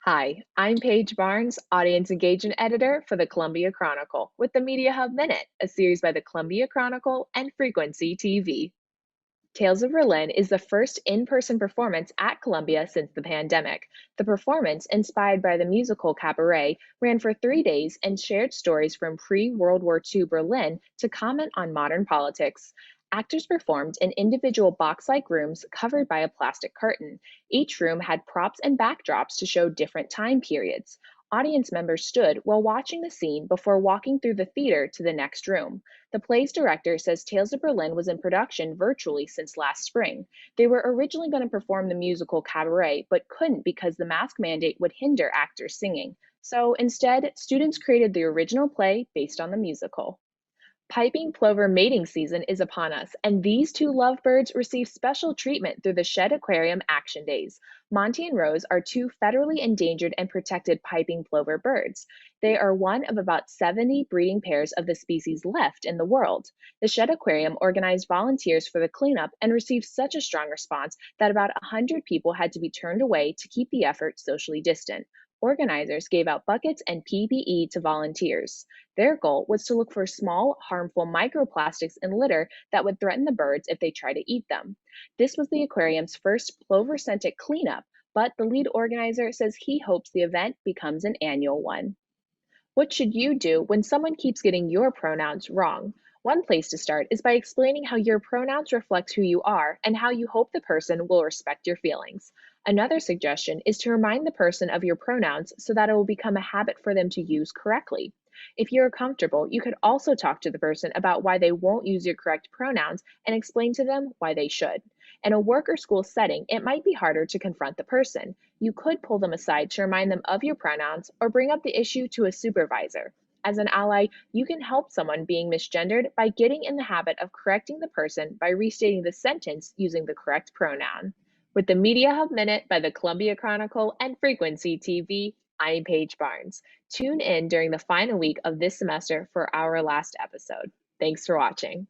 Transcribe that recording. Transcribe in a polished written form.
Hi, I'm Paige Barnes, Audience Engagement Editor for the Columbia Chronicle, with the Media Hub Minute, a series by the Columbia Chronicle and Frequency TV. Tales of Berlin is the first in person performance at Columbia since the pandemic. The performance, inspired by the musical Cabaret, ran for 3 days and shared stories from pre World War II Berlin to comment on modern politics. Actors performed in individual box like rooms covered by a plastic curtain. Each room had props and backdrops to show different time periods. Audience members stood while watching the scene before walking through the theater to the next room. The play's director says Tales of Berlin was in production virtually since last spring. They were originally going to perform the musical Cabaret, but couldn't because the mask mandate would hinder actors singing. So instead, students created the original play based on the musical. Piping plover mating season is upon us, and these two lovebirds receive special treatment through the Shed Aquarium Action Days. Monty and Rose are two federally endangered and protected piping plover birds. They are one of about 70 breeding pairs of the species left in the world. The Shed Aquarium organized volunteers for the cleanup and received such a strong response that about 100 people had to be turned away to keep the effort socially distant. Organizers gave out buckets and PPE to volunteers. Their goal was to look for small, harmful microplastics in litter that would threaten the birds if they try to eat them. This was the aquarium's first plover-centric cleanup, but the lead organizer says he hopes the event becomes an annual one. What should you do when someone keeps getting your pronouns wrong? One place to start is by explaining how your pronouns reflect who you are and how you hope the person will respect your feelings. Another suggestion is to remind the person of your pronouns so that it will become a habit for them to use correctly. If you're comfortable, you could also talk to the person about why they won't use your correct pronouns and explain to them why they should. In a work or school setting, it might be harder to confront the person. You could pull them aside to remind them of your pronouns or bring up the issue to a supervisor. As an ally, you can help someone being misgendered by getting in the habit of correcting the person by restating the sentence using the correct pronoun. With the Media Hub Minute by the Columbia Chronicle and Frequency TV, I'm Paige Barnes. Tune in during the final week of this semester for our last episode. Thanks for watching.